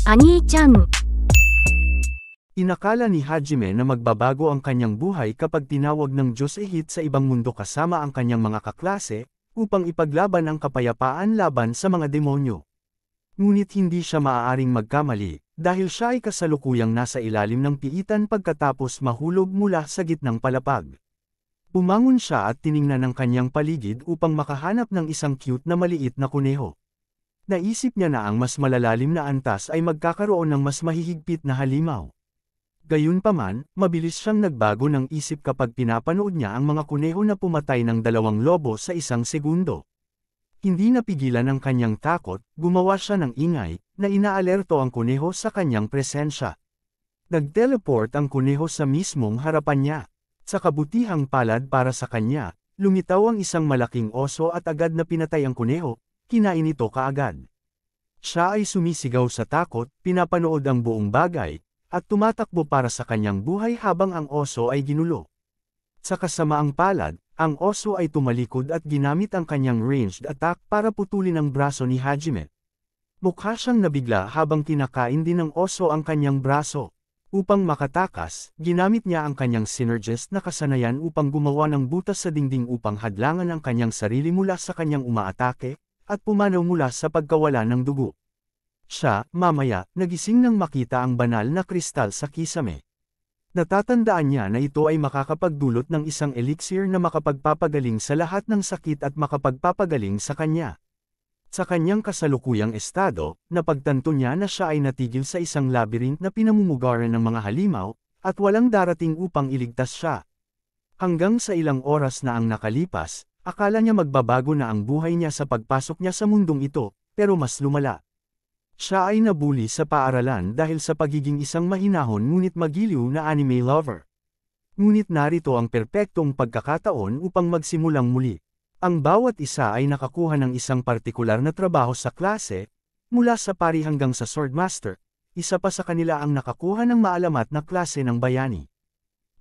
Ani-chan. Inakala ni Hajime na magbabago ang kanyang buhay kapag tinawag ng Diyos Ehit sa ibang mundo kasama ang kanyang mga kaklase, upang ipaglaban ang kapayapaan laban sa mga demonyo. Ngunit hindi siya maaaring magkamali, dahil siya ay kasalukuyang nasa ilalim ng piitan pagkatapos mahulog mula sa gitnang palapag. Bumangon siya at tiningnan ang kanyang paligid upang makahanap ng isang cute na maliit na kuneho. Naisip niya na ang mas malalalim na antas ay magkakaroon ng mas mahihigpit na halimaw. Gayunpaman, mabilis siyang nagbago ng isip kapag pinapanood niya ang mga kuneho na pumatay ng 2 lobo sa 1 segundo. Hindi napigilan ang kanyang takot, gumawa siya ng ingay, na inaalerto ang kuneho sa kanyang presensya. Nag-teleport ang kuneho sa mismong harapan niya. Sa kabutihang palad para sa kanya, lumitaw ang isang malaking oso at agad na pinatay ang kuneho, kinain ito kaagad. Siya ay sumisigaw sa takot, pinapanood ang buong bagay, at tumatakbo para sa kanyang buhay habang ang oso ay ginulo. Sa kasamaang palad, ang oso ay tumalikod at ginamit ang kanyang ranged attack para putulin ang braso ni Hajime. Mukha siyang nabigla habang kinakain din ng oso ang kanyang braso. Upang makatakas, ginamit niya ang kanyang synergist na kasanayan upang gumawa ng butas sa dingding upang hadlangan ang kanyang sarili mula sa kanyang umaatake, at pumanaw mula sa pagkawala ng dugo. Siya, mamaya, nagising nang makita ang banal na kristal sa kisame. Natatandaan niya na ito ay makakapagdulot ng isang elixir na makapagpapagaling sa lahat ng sakit at makapagpapagaling sa kanya. Sa kanyang kasalukuyang estado, napagtanto niya na siya ay natigil sa isang labyrinth na pinamumugaran ng mga halimaw, at walang darating upang iligtas siya. Hanggang sa ilang oras na ang nakalipas, akala niya magbabago na ang buhay niya sa pagpasok niya sa mundong ito, pero mas lumala. Siya ay nabuli sa paaralan dahil sa pagiging isang mahinahon ngunit magiliw na anime lover. Ngunit narito ang perpektong pagkakataon upang magsimulang muli. Ang bawat isa ay nakakuha ng isang partikular na trabaho sa klase, mula sa pari hanggang sa swordmaster, isa pa sa kanila ang nakakuha ng maalamat na klase ng bayani.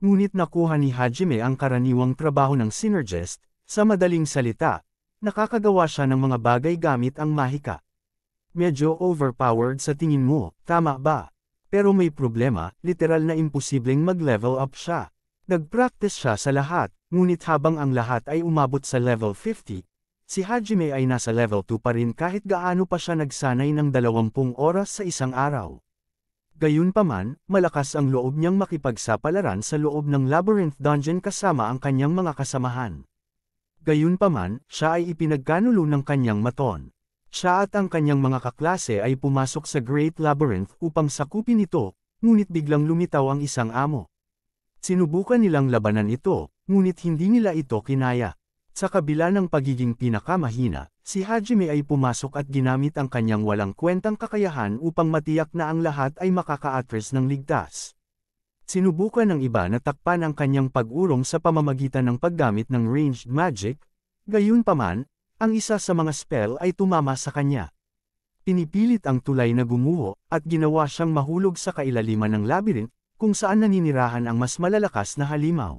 Ngunit nakuha ni Hajime ang karaniwang trabaho ng synergist. Sa madaling salita, nakakagawa siya ng mga bagay gamit ang mahika. Medyo overpowered sa tingin mo, tama ba? Pero may problema, literal na imposibleng mag-level up siya. Nag-practice siya sa lahat, ngunit habang ang lahat ay umabot sa level 50, si Hajime ay nasa level 2 pa rin kahit gaano pa siya nagsanay ng 20 oras sa isang araw. Gayunpaman, malakas ang loob niyang makipagsapalaran sa loob ng labyrinth dungeon kasama ang kanyang mga kasamahan. Gayunpaman, siya ay ipinagkanulo ng kanyang maton. Siya at ang kanyang mga kaklase ay pumasok sa Great Labyrinth upang sakupin ito, ngunit biglang lumitaw ang isang amo. Sinubukan nilang labanan ito, ngunit hindi nila ito kinaya. Sa kabila ng pagiging pinakamahina, si Hajime ay pumasok at ginamit ang kanyang walang kwentang kakayahan upang matiyak na ang lahat ay makaka-atras ng ligtas. Sinubukan ng iba na takpan ang kanyang pag-urong sa pamamagitan ng paggamit ng ranged magic, gayunpaman, ang isa sa mga spell ay tumama sa kanya. Pinipilit ang tulay na gumuho, at ginawa siyang mahulog sa kailaliman ng labyrinth, kung saan naninirahan ang mas malalakas na halimaw.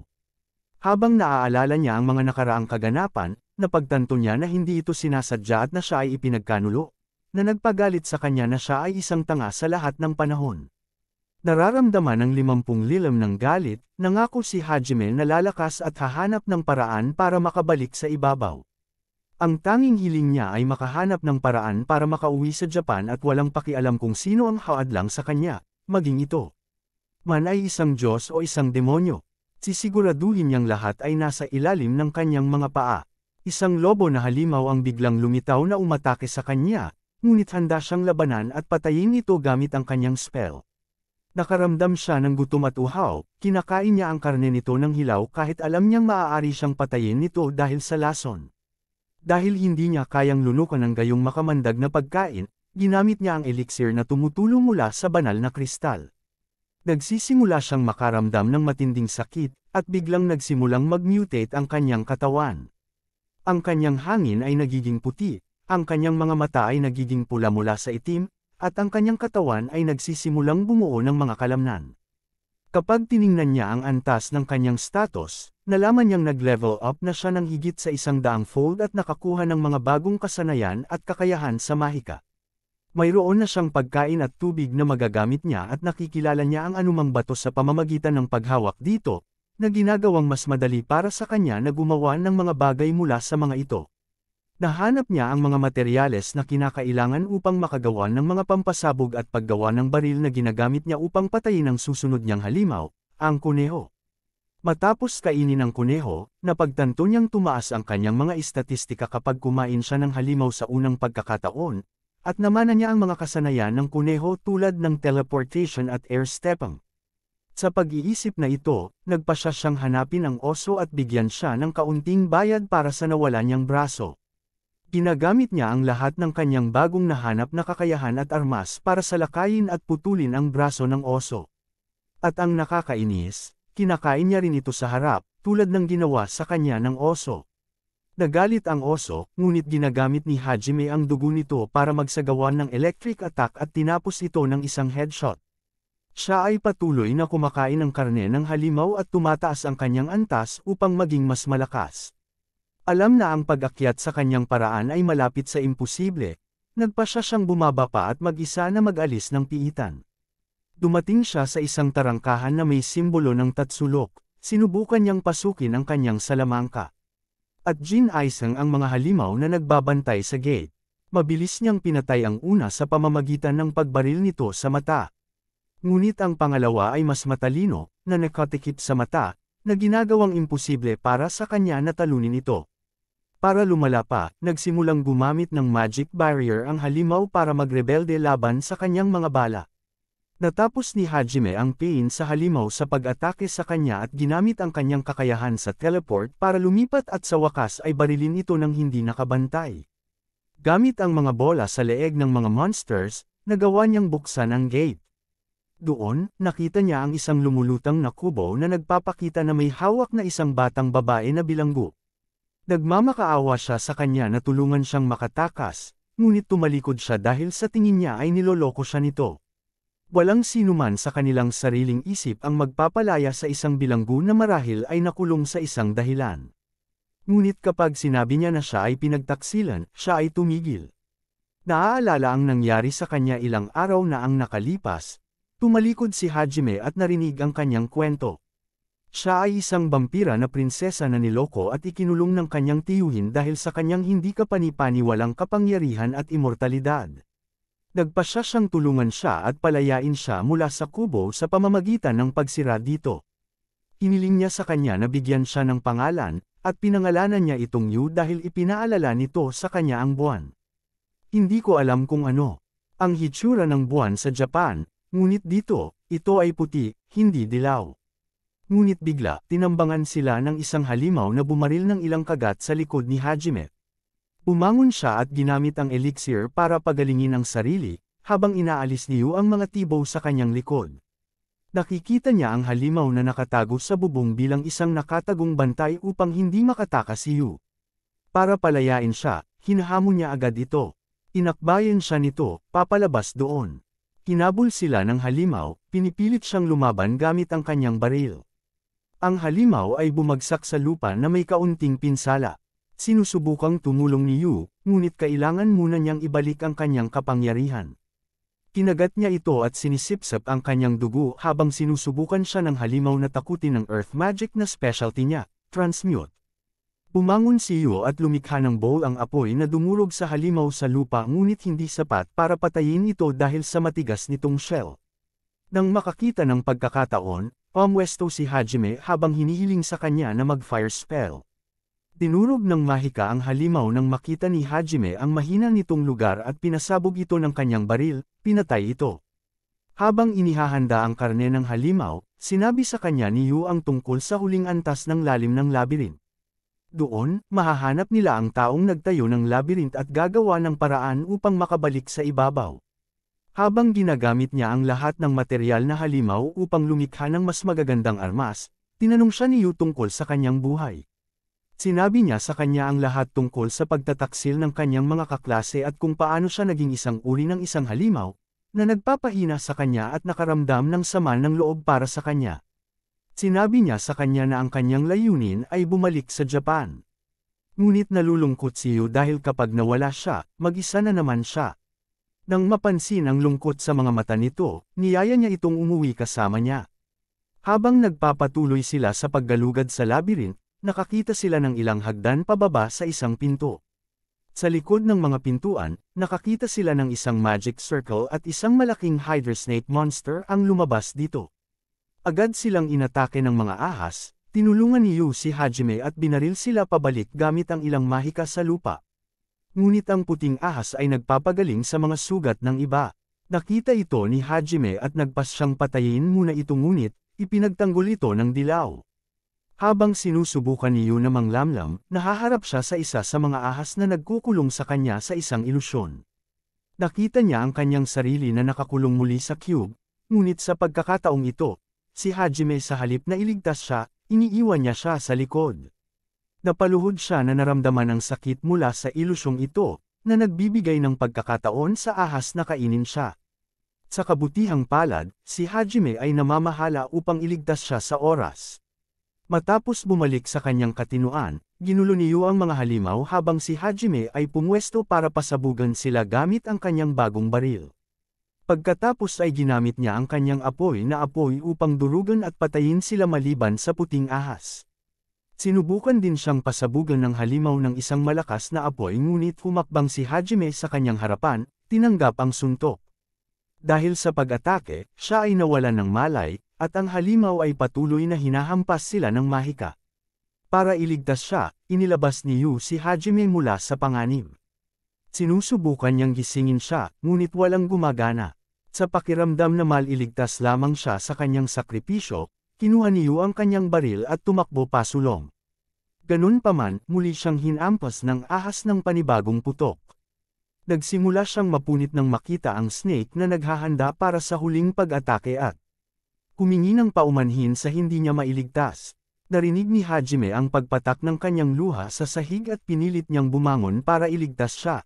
Habang naaalala niya ang mga nakaraang kaganapan, napagtanto niya na hindi ito sinasadya at na siya ay ipinagkanulo, na nagpagalit sa kanya na siya ay isang tanga sa lahat ng panahon. Nararamdaman ng 50 lilam ng galit, nangako si Hajime na lalakas at hahanap ng paraan para makabalik sa ibabaw. Ang tanging hiling niya ay makahanap ng paraan para makauwi sa Japan at walang pakialam kung sino ang haadlang sa kanya, maging ito man ay isang Diyos o isang demonyo. Sisiguraduhin niyang lahat ay nasa ilalim ng kanyang mga paa. Isang lobo na halimaw ang biglang lumitaw na umatake sa kanya, ngunit handa siyang labanan at patayin ito gamit ang kanyang spell. Nakaramdam siya ng gutom at uhaw, kinakain niya ang karne nito ng hilaw kahit alam niyang maaari siyang patayin nito dahil sa lason. Dahil hindi niya kayang lunukan ng gayong makamandag na pagkain, ginamit niya ang elixir na tumutulong mula sa banal na kristal. Nagsisimula siyang makaramdam ng matinding sakit, at biglang nagsimulang mag-mutate ang kanyang katawan. Ang kanyang hangin ay nagiging puti, ang kanyang mga mata ay nagiging pula mula sa itim, at ang kanyang katawan ay nagsisimulang bumuo ng mga kalamnan. Kapag tiningnan niya ang antas ng kanyang status, nalaman niyang nag-level up na siya ng higit sa 100 fold at nakakuha ng mga bagong kasanayan at kakayahan sa mahika. Mayroon na siyang pagkain at tubig na magagamit niya at nakikilala niya ang anumang bato sa pamamagitan ng paghawak dito, na ginagawang mas madali para sa kanya na gumawa ng mga bagay mula sa mga ito. Nahanap niya ang mga materyales na kinakailangan upang makagawa ng mga pampasabog at paggawa ng baril na ginagamit niya upang patayin ang susunod niyang halimaw, ang kuneho. Matapos kainin ng kuneho, napagtanto niyang tumaas ang kanyang mga istatistika kapag kumain siya ng halimaw sa unang pagkakataon, at namana niya ang mga kasanayan ng kuneho tulad ng teleportation at air stepping. Sa pag-iisip na ito, nagpasya siyang hanapin ang oso at bigyan siya ng kaunting bayad para sa nawala niyang braso. Ginagamit niya ang lahat ng kanyang bagong nahanap na kakayahan at armas para salakayin at putulin ang braso ng oso. At ang nakakainis, kinakain niya rin ito sa harap, tulad ng ginawa sa kanya ng oso. Nagalit ang oso, ngunit ginagamit ni Hajime ang dugo nito para magsagawa ng electric attack at tinapos ito ng isang headshot. Siya ay patuloy na kumakain ng karne ng halimaw at tumataas ang kanyang antas upang maging mas malakas. Alam na ang pag-akyat sa kanyang paraan ay malapit sa imposible, nagpasya siyang bumaba pa at mag-isa na mag-alis ng piitan. Dumating siya sa isang tarangkahan na may simbolo ng Tatsulok, sinubukan niyang pasukin ang kanyang salamangka. At ginaisang ang mga halimaw na nagbabantay sa gate. Mabilis niyang pinatay ang una sa pamamagitan ng pagbaril nito sa mata. Ngunit ang pangalawa ay mas matalino, na nakatikip sa mata, na ginagawang imposible para sa kanya na talunin ito. Para lumala pa, nagsimulang gumamit ng magic barrier ang halimaw para magrebelde laban sa kanyang mga bala. Natapos ni Hajime ang pain sa halimaw sa pag-atake sa kanya at ginamit ang kanyang kakayahan sa teleport para lumipat at sa wakas ay barilin ito ng hindi nakabantay. Gamit ang mga bola sa leeg ng mga monsters, nagawa niyang buksan ang gate. Doon, nakita niya ang isang lumulutang na kubo na nagpapakita na may hawak na isang batang babae na bilanggo. Nagmamakaawa siya sa kanya na tulungan siyang makatakas, ngunit tumalikod siya dahil sa tingin niya ay niloloko siya nito. Walang sinuman sa kanilang sariling isip ang magpapalaya sa isang bilanggo na marahil ay nakulong sa isang dahilan. Ngunit kapag sinabi niya na siya ay pinagtaksilan, siya ay tumigil. Naaalala ang nangyari sa kanya ilang araw na ang nakalipas, tumalikod si Hajime at narinig ang kanyang kwento. Siya ay isang vampira na prinsesa na niloko at ikinulong ng kanyang tiyuhin dahil sa kanyang hindi kapani-paniwalang kapangyarihan at immortalidad. Nagpasya siyang tulungan siya at palayain siya mula sa kubo sa pamamagitan ng pagsira dito. Hiniling niya sa kanya na bigyan siya ng pangalan, at pinangalanan niya itong Yu dahil ipinaalala nito sa kanya ang buwan. Hindi ko alam kung ano ang hitsura ng buwan sa Japan, ngunit dito, ito ay puti, hindi dilaw. Ngunit bigla, tinambangan sila ng isang halimaw na bumaril ng ilang kagat sa likod ni Hajime. Bumangon siya at ginamit ang elixir para pagalingin ang sarili, habang inaalis ni Yu ang mga tibaw sa kanyang likod. Nakikita niya ang halimaw na nakatago sa bubong bilang isang nakatagong bantay upang hindi makatakas si Yu. Para palayain siya, hinahamon niya agad ito. Inakbayan siya nito, papalabas doon. Hinabol sila ng halimaw, pinipilit siyang lumaban gamit ang kanyang baril. Ang halimaw ay bumagsak sa lupa na may kaunting pinsala. Sinusubukang tumulong ni Yu, ngunit kailangan muna niyang ibalik ang kanyang kapangyarihan. Kinagat niya ito at sinisipsap ang kanyang dugo habang sinusubukan siya ng halimaw na takutin ng earth magic na specialty niya, transmute. Bumangon si Yu at lumikha ng bowl ang apoy na dumurog sa halimaw sa lupa ngunit hindi sapat para patayin ito dahil sa matigas nitong shell. Nang makakita ng pagkakataon, pumwesto si Hajime habang hinihiling sa kanya na mag-fire spell. Dinurog ng mahika ang halimaw nang makita ni Hajime ang mahina nitong lugar at pinasabog ito ng kanyang baril, pinatay ito. Habang inihahanda ang karne ng halimaw, sinabi sa kanya ni Yu ang tungkol sa huling antas ng lalim ng labyrinth. Doon, mahahanap nila ang taong nagtayo ng labyrinth at gagawa ng paraan upang makabalik sa ibabaw. Habang ginagamit niya ang lahat ng materyal na halimaw upang lumikha ng mas magagandang armas, tinanong siya ni Yu tungkol sa kanyang buhay. Sinabi niya sa kanya ang lahat tungkol sa pagtataksil ng kanyang mga kaklase at kung paano siya naging isang uri ng isang halimaw, na nagpapahina sa kanya at nakaramdam ng sama ng loob para sa kanya. Sinabi niya sa kanya na ang kanyang layunin ay bumalik sa Japan. Ngunit nalulungkot si Yu dahil kapag nawala siya, mag-isa na naman siya. Nang mapansin ang lungkot sa mga mata nito, niyaya niya itong umuwi kasama niya. Habang nagpapatuloy sila sa paggalugad sa labyrinth, nakakita sila ng ilang hagdan pababa sa isang pinto. Sa likod ng mga pintuan, nakakita sila ng isang magic circle at isang malaking hydra snake monster ang lumabas dito. Agad silang inatake ng mga ahas, tinulungan ni Yu si Hajime at binaril sila pabalik gamit ang ilang mahika sa lupa. Ngunit ang puting ahas ay nagpapagaling sa mga sugat ng iba. Nakita ito ni Hajime at nagpas siyang patayin muna ito ngunit, ipinagtanggol ito ng dilaw. Habang sinusubukan ni Yu na manglamlam, nahaharap siya sa isa sa mga ahas na nagkukulong sa kanya sa isang ilusyon. Nakita niya ang kanyang sarili na nakakulong muli sa cube, ngunit sa pagkakataong ito, si Hajime sa halip na iligtas siya, iniiwan niya siya sa likod. Napaluhod siya na naramdaman ang sakit mula sa ilusyong ito, na nagbibigay ng pagkakataon sa ahas na kainin siya. Sa kabutihang palad, si Hajime ay namamahala upang iligtas siya sa oras. Matapos bumalik sa kanyang katinuan, ginulo ni Yu ang mga halimaw habang si Hajime ay pumwesto para pasabugan sila gamit ang kanyang bagong baril. Pagkatapos ay ginamit niya ang kanyang apoy upang durugan at patayin sila maliban sa puting ahas. Sinubukan din siyang pasabugan ng halimaw ng isang malakas na apoy ngunit humakbang si Hajime sa kanyang harapan, tinanggap ang suntok. Dahil sa pag-atake, siya ay nawalan ng malay, at ang halimaw ay patuloy na hinahampas sila ng mahika. Para iligtas siya, inilabas ni Yu si Hajime mula sa panganib. Sinusubukan niyang gisingin siya, ngunit walang gumagana. Sa pakiramdam na maliligtas lamang siya sa kanyang sakripisyo, kinuha ni Yu ang kanyang baril at tumakbo pasulong. Ganun pa man, muli siyang hinampas ng ahas ng panibagong putok. Nagsimula siyang mapunit nang makita ang snake na naghahanda para sa huling pag-atake at humingi ng paumanhin sa hindi niya mailigtas. Narinig ni Hajime ang pagpatak ng kanyang luha sa sahig at pinilit niyang bumangon para iligtas siya.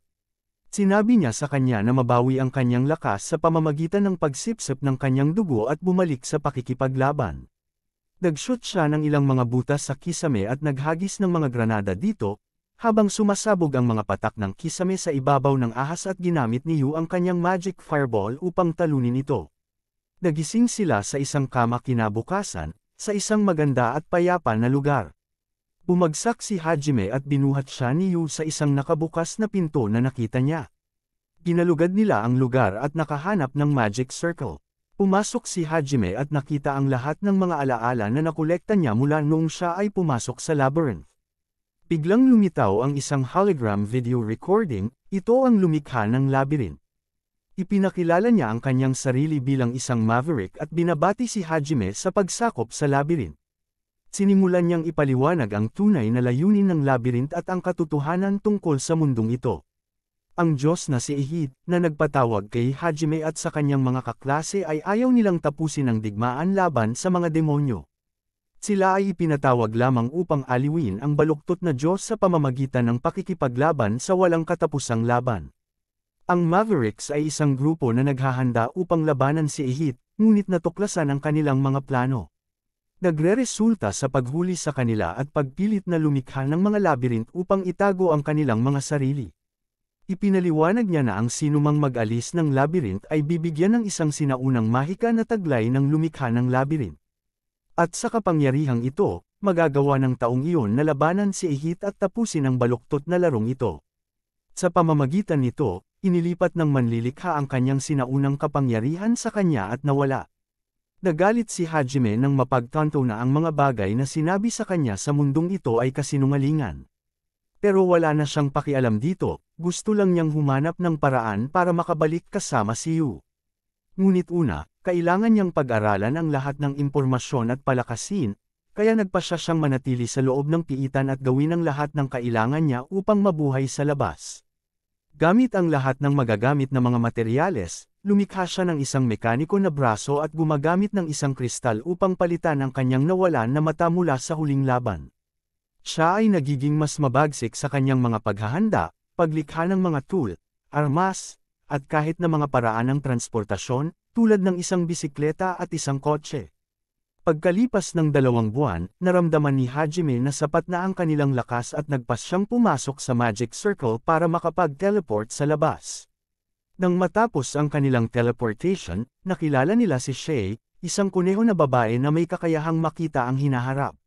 Sinabi niya sa kanya na mabawi ang kanyang lakas sa pamamagitan ng pagsipsip ng kanyang dugo at bumalik sa pakikipaglaban. Nag-shoot siya ng ilang mga butas sa kisame at naghagis ng mga granada dito, habang sumasabog ang mga patak ng kisame sa ibabaw ng ahas at ginamit ni Yu ang kanyang magic fireball upang talunin ito. Nagising sila sa isang kama kinabukasan, sa isang maganda at payapa na lugar. Bumagsak si Hajime at binuhat siya ni Yu sa isang nakabukas na pinto na nakita niya. Ginalugad nila ang lugar at nakahanap ng magic circle. Pumasok si Hajime at nakita ang lahat ng mga alaala na nakolekta niya mula noong siya ay pumasok sa labyrinth. Biglang lumitaw ang isang hologram video recording, ito ang lumikha ng labyrinth. Ipinakilala niya ang kanyang sarili bilang isang maverick at binabati si Hajime sa pagsakop sa labyrinth. Sinimulan niyang ipaliwanag ang tunay na layunin ng labyrinth at ang katotohanan tungkol sa mundong ito. Ang Diyos na si Ehid, na nagpatawag kay Hajime at sa kanyang mga kaklase ay ayaw nilang tapusin ang digmaan laban sa mga demonyo. Sila ay ipinatawag lamang upang aliwin ang baluktot na Diyos sa pamamagitan ng pakikipaglaban sa walang katapusang laban. Ang Mavericks ay isang grupo na naghahanda upang labanan si Ehid, ngunit natuklasan ang kanilang mga plano. Nagreresulta sa paghuli sa kanila at pagpilit na lumikha ng mga labyrinth upang itago ang kanilang mga sarili. Ipinaliwanag niya na ang sinumang mag-alis ng labyrinth ay bibigyan ng isang sinaunang mahika na taglay ng lumikha ng labyrinth. At sa kapangyarihang ito, magagawa ng taong iyon na labanan si Ehid at tapusin ang baluktot na larong ito. Sa pamamagitan nito, inilipat ng manlilikha ang kanyang sinaunang kapangyarihan sa kanya at nawala. Nagalit si Hajime nang mapagtanto na ang mga bagay na sinabi sa kanya sa mundong ito ay kasinungalingan. Pero wala na siyang pakialam dito, gusto lang niyang humanap ng paraan para makabalik kasama si Yu. Ngunit una, kailangan niyang pag-aralan ang lahat ng impormasyon at palakasin, kaya nagpasya siyang manatili sa loob ng piitan at gawin ang lahat ng kailangan niya upang mabuhay sa labas. Gamit ang lahat ng magagamit na mga materyales, lumikha siya ng isang mekaniko na braso at gumagamit ng isang kristal upang palitan ang kanyang nawalan na mata mula sa huling laban. Siya ay nagiging mas mabagsik sa kanyang mga paghahanda, paglikha ng mga tool, armas, at kahit na mga paraan ng transportasyon, tulad ng isang bisikleta at isang kotse. Pagkalipas ng 2 buwan, naramdaman ni Hajime na sapat na ang kanilang lakas at nagpas siyang pumasok sa Magic Circle para makapag-teleport sa labas. Nang matapos ang kanilang teleportation, nakilala nila si Shay, isang kuneho na babae na may kakayahang makita ang hinaharap.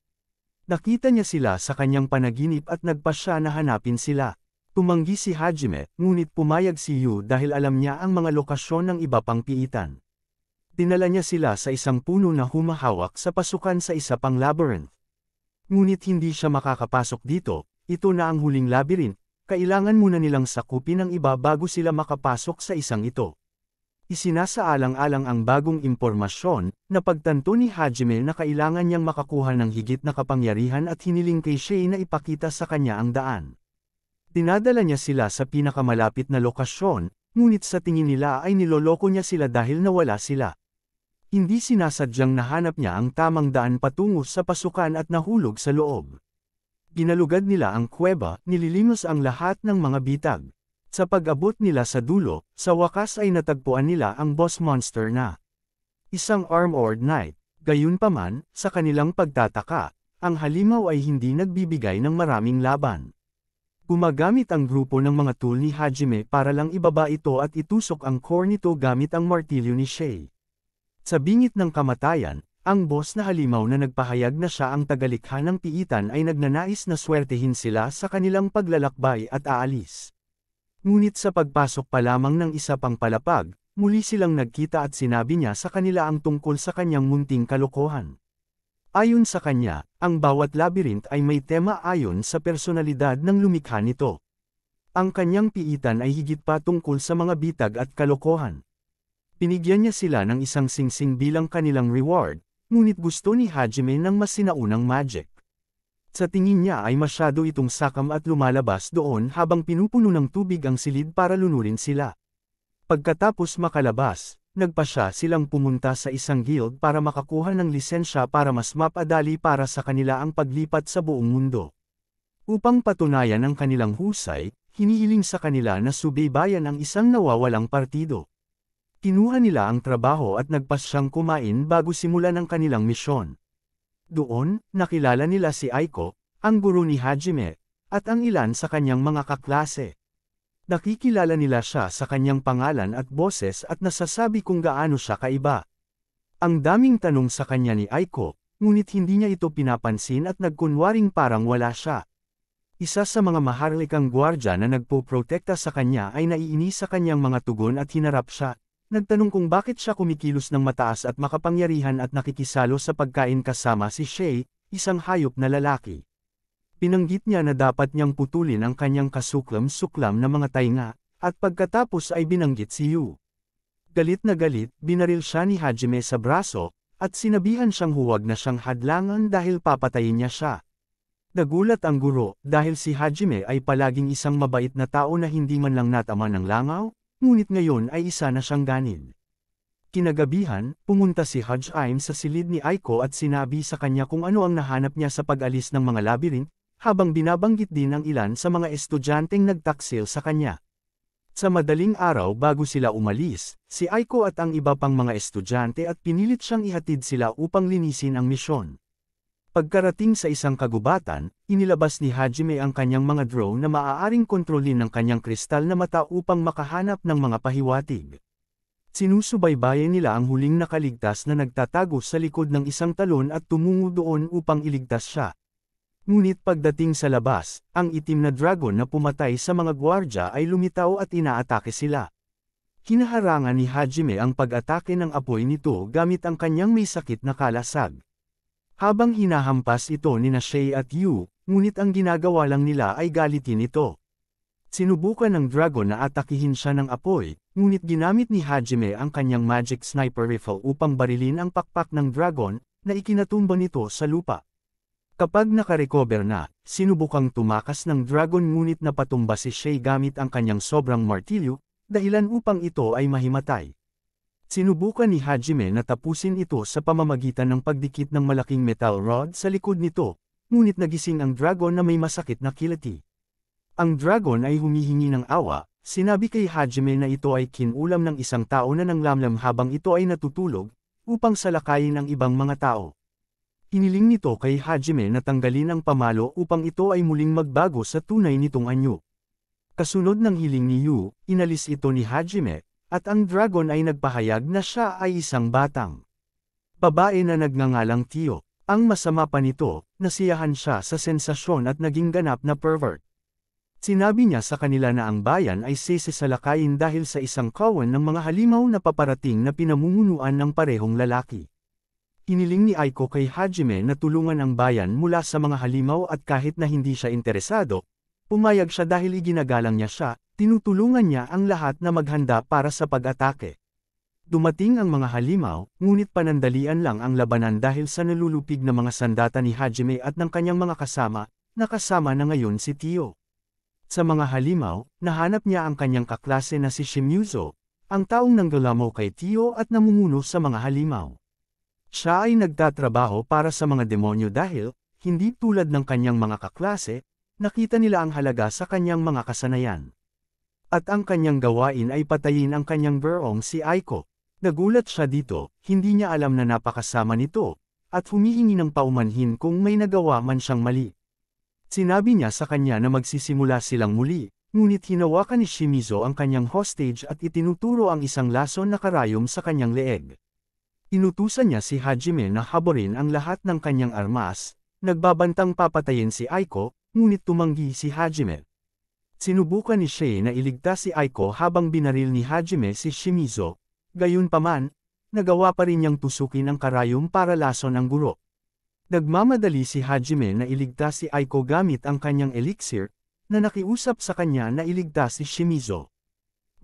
Nakita niya sila sa kanyang panaginip at nagpa siya na hanapin sila. Tumanggi si Hajime, ngunit pumayag si Yu dahil alam niya ang mga lokasyon ng iba pang piitan. Dinala niya sila sa isang puno na humahawak sa pasukan sa isa pang labyrinth. Ngunit hindi siya makakapasok dito, ito na ang huling labyrinth, kailangan muna nilang sakupin ang iba bago sila makapasok sa isang ito. Isinasaalang-alang ang bagong impormasyon, na pagtanto ni Hajime na kailangan niyang makakuha ng higit na kapangyarihan at hiniling kay Shay na ipakita sa kanya ang daan. Dinadala niya sila sa pinakamalapit na lokasyon, ngunit sa tingin nila ay niloloko niya sila dahil nawala sila. Hindi sinasadyang nahanap niya ang tamang daan patungo sa pasukan at nahulog sa loob. Ginalugad nila ang kuweba, nililimos ang lahat ng mga bitag. Sa pag-abot nila sa dulo, sa wakas ay natagpuan nila ang boss monster na isang armored knight. Gayunpaman, sa kanilang pagtataka, ang halimaw ay hindi nagbibigay ng maraming laban. Gumagamit ang grupo ng mga tool ni Hajime para lang ibaba ito at itusok ang core nito gamit ang martilyo ni Shay. Sa bingit ng kamatayan, ang boss na halimaw na nagpahayag na siya ang tagalikha ng piitan ay nagnanais na swertehin sila sa kanilang paglalakbay at aalis. Ngunit sa pagpasok pa lamang ng isa pang palapag, muli silang nagkita at sinabi niya sa kanila ang tungkol sa kanyang munting kalokohan. Ayon sa kanya, ang bawat labyrinth ay may tema ayon sa personalidad ng lumikha nito. Ang kanyang piitan ay higit pa tungkol sa mga bitag at kalokohan. Pinigyan niya sila ng isang singsing bilang kanilang reward, ngunit gusto ni Hajime ng mas sinaunang magic. Sa tingin niya ay masyado itong sakam at lumalabas doon habang pinupuno ng tubig ang silid para lunurin sila. Pagkatapos makalabas, nagpa siya silang pumunta sa isang guild para makakuha ng lisensya para mas mapadali para sa kanila ang paglipat sa buong mundo. Upang patunayan ang kanilang husay, hinihiling sa kanila na subaybayan ang isang nawawalang partido. Kinuha nila ang trabaho at nagpas siyang kumain bago simulan ang kanilang misyon. Doon, nakilala nila si Aiko, ang guro ni Hajime, at ang ilan sa kanyang mga kaklase. Nakikilala nila siya sa kanyang pangalan at boses at nasasabi kung gaano siya kaiba. Ang daming tanong sa kanya ni Aiko, ngunit hindi niya ito pinapansin at nagkunwaring parang wala siya. Isa sa mga maharlikang gwardya na nagpoprotekta sa kanya ay naiinis sa kanyang mga tugon at hinarap siya. Nagtanong kung bakit siya kumikilos ng mataas at makapangyarihan at nakikisalo sa pagkain kasama si Shay, isang hayop na lalaki. Pinanggit niya na dapat niyang putulin ang kanyang kasuklam-suklam na mga tainga, at pagkatapos ay binanggit si Yu. Galit na galit, binaril siya ni Hajime sa braso, at sinabihan siyang huwag na siyang hadlangan dahil papatayin niya siya. Nagulat ang guro dahil si Hajime ay palaging isang mabait na tao na hindi man lang natama ng langaw, ngunit ngayon ay isa na siyang ganid. Kinagabihan, pumunta si Hajime sa silid ni Aiko at sinabi sa kanya kung ano ang nahanap niya sa pag-alis ng mga labyrinth, habang binabanggit din ang ilan sa mga estudyanteng nagtaksil sa kanya. Sa madaling araw bago sila umalis, si Aiko at ang iba pang mga estudyante at pinilit siyang ihatid sila upang linisin ang misyon. Pagkarating sa isang kagubatan, inilabas ni Hajime ang kanyang mga drone na maaaring kontrolin ng kanyang kristal na mata upang makahanap ng mga pahiwatig. Sinusubaybayan nila ang huling nakaligtas na nagtatago sa likod ng isang talon at tumungo doon upang iligtas siya. Ngunit pagdating sa labas, ang itim na dragon na pumatay sa mga gwardya ay lumitaw at inaatake sila. Hinaharangan ni Hajime ang pag-atake ng apoy nito gamit ang kanyang may sakit na kalasag. Habang hinahampas ito ni Shay at Yu, ngunit ang ginagawa lang nila ay galitin ito. Sinubukan ng dragon na atakihin siya ng apoy, ngunit ginamit ni Hajime ang kanyang magic sniper rifle upang barilin ang pakpak ng dragon, na ikinatumba nito sa lupa. Kapag nakarecover na, sinubukang tumakas ng dragon ngunit napatumba si Shay gamit ang kanyang sobrang martilyo, dahilan upang ito ay mahimatay. Sinubukan ni Hajime na tapusin ito sa pamamagitan ng pagdikit ng malaking metal rod sa likod nito, ngunit nagising ang dragon na may masakit na kilati. Ang dragon ay humihingi ng awa, sinabi kay Hajime na ito ay kinulam ng isang tao na nanglamlam habang ito ay natutulog, upang salakayin ang ibang mga tao. Hiniling nito kay Hajime na tanggalin ang pamalo upang ito ay muling magbago sa tunay nitong anyo. Kasunod ng hiling ni Yu, inalis ito ni Hajime, at ang dragon ay nagpahayag na siya ay isang batang babae na nagngangalang Tio. Ang masama pa nito, nasiyahan siya sa sensasyon at naging ganap na pervert. Sinabi niya sa kanila na ang bayan ay sisisalakayin dahil sa isang kawan ng mga halimaw na paparating na pinamumunuan ng parehong lalaki. Iniling ni Aiko kay Hajime na tulungan ang bayan mula sa mga halimaw at kahit na hindi siya interesado, pumayag siya dahil iginagalang niya siya, tinutulungan niya ang lahat na maghanda para sa pag-atake. Dumating ang mga halimaw, ngunit panandalian lang ang labanan dahil sa nalulupig na mga sandata ni Hajime at ng kanyang mga kasama, na kasama na ngayon si Tio. Sa mga halimaw, nahanap niya ang kanyang kaklase na si Shimizu, ang taong nanggulamo kay Tio at namumuno sa mga halimaw. Siya ay nagtatrabaho para sa mga demonyo dahil, hindi tulad ng kanyang mga kaklase, nakita nila ang halaga sa kanyang mga kasanayan. At ang kanyang gawain ay patayin ang kanyang bearong si Aiko. Nagulat siya dito, hindi niya alam na napakasama nito, at humihingi ng paumanhin kung may nagawa man siyang mali. Sinabi niya sa kanya na magsisimula silang muli, ngunit hinawakan ni Shimizu ang kanyang hostage at itinuturo ang isang lason na karayom sa kanyang leeg. Inutusan niya si Hajime na haborin ang lahat ng kanyang armas, nagbabantang papatayin si Aiko, ngunit tumanggi si Hajime. Sinubukan ni Shei na iligtas si Aiko habang binaril ni Hajime si Shimizu, gayunpaman, nagawa pa rin niyang tusukin ang karayom para lason ang guro. Nagmamadali si Hajime na iligtas si Aiko gamit ang kanyang elixir, na nakiusap sa kanya na iligtas si Shimizu.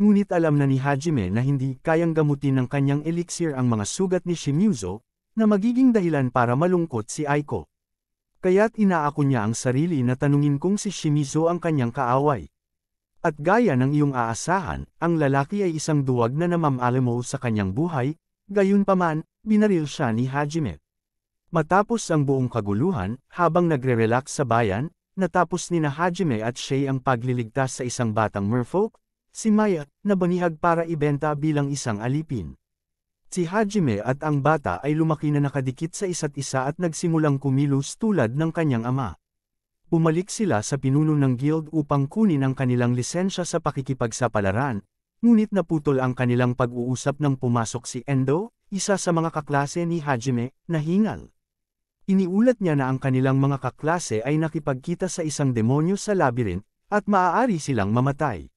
Ngunit alam na ni Hajime na hindi kayang gamutin ng kanyang elixir ang mga sugat ni Shimizu, na magiging dahilan para malungkot si Aiko. Kaya't inaako niya ang sarili na tanungin kung si Shimizu ang kanyang kaaway. At gaya ng iyong aasahan, ang lalaki ay isang duwag na namamalamow sa kanyang buhay, gayunpaman, binaril siya ni Hajime. Matapos ang buong kaguluhan, habang nagre-relax sa bayan, natapos ni na Hajime at Shei ang pagliligtas sa isang batang merfolk, si Maya, na banihag para ibenta bilang isang alipin. Si Hajime at ang bata ay lumaki na nakadikit sa isa't isa at nagsimulang kumilos tulad ng kanyang ama. Bumalik sila sa pinuno ng guild upang kunin ang kanilang lisensya sa pakikipagsapalaran, ngunit naputol ang kanilang pag-uusap nang pumasok si Endo, isa sa mga kaklase ni Hajime, na hingal. Iniulat niya na ang kanilang mga kaklase ay nakipagkita sa isang demonyo sa labyrinth, at maaari silang mamatay.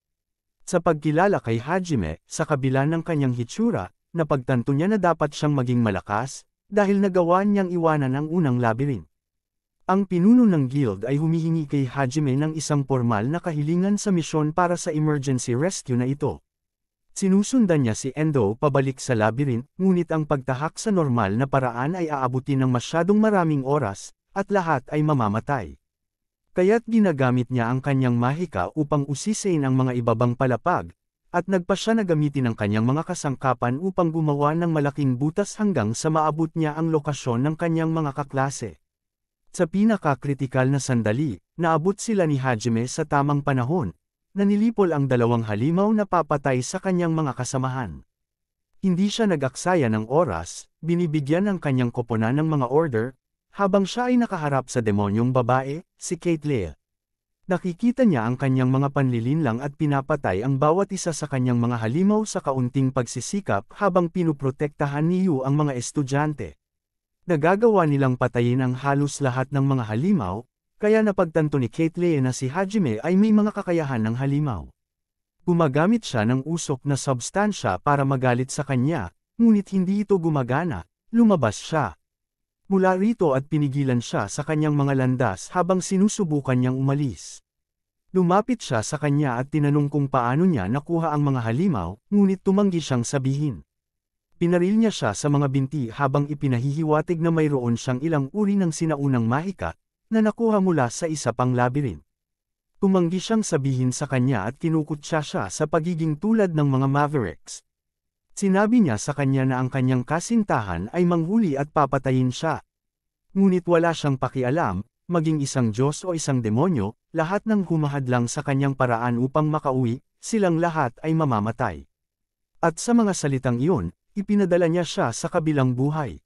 Sa pagkilala kay Hajime, sa kabila ng kanyang hitsura, napagtanto niya na dapat siyang maging malakas, dahil nagawa niyang iwanan ang unang labyrinth. Ang pinuno ng guild ay humihingi kay Hajime ng isang formal na kahilingan sa misyon para sa emergency rescue na ito. Sinusundan niya si Endo pabalik sa labyrinth, ngunit ang pagtahak sa normal na paraan ay aabutin ng masyadong maraming oras, at lahat ay mamamatay. Kaya't ginagamit niya ang kanyang mahika upang usisain ang mga ibabang palapag, at nagpa siya na gamitin ang kanyang mga kasangkapan upang gumawa ng malaking butas hanggang sa maabot niya ang lokasyon ng kanyang mga kaklase. Sa pinakakritikal na sandali, naabot sila ni Hajime sa tamang panahon, na nilipol ang dalawang halimaw na papatay sa kanyang mga kasamahan. Hindi siya nag-aksaya ng oras, binibigyan ang kanyang koponan ng mga order, habang siya ay nakaharap sa demonyong babae, si Kate Lea. Nakikita niya ang kanyang mga panlilinlang at pinapatay ang bawat isa sa kanyang mga halimaw sa kaunting pagsisikap habang pinuprotektahan ni Yu ang mga estudyante. Nagagawa nilang patayin ang halos lahat ng mga halimaw, kaya napagtanto ni Kate Lea na si Hajime ay may mga kakayahan ng halimaw. Gumagamit siya ng usok na substansya para magalit sa kanya, ngunit hindi ito gumagana, lumabas siya. Mula rito at pinigilan siya sa kanyang mga landas habang sinusubukan niyang umalis. Lumapit siya sa kanya at tinanong kung paano niya nakuha ang mga halimaw, ngunit tumanggi siyang sabihin. Pinaril niya siya sa mga binti habang ipinahihiwatig na mayroon siyang ilang uri ng sinaunang mahika, na nakuha mula sa isa pang labyrinth. Tumanggi siyang sabihin sa kanya at kinukutya siya sa pagiging tulad ng mga Mavericks. Sinabi niya sa kanya na ang kanyang kasintahan ay manghuli at papatayin siya. Ngunit wala siyang pakialam, maging isang Diyos o isang demonyo, lahat ng humahadlang sa kanyang paraan upang makauwi, silang lahat ay mamamatay. At sa mga salitang iyon, ipinadala niya siya sa kabilang buhay.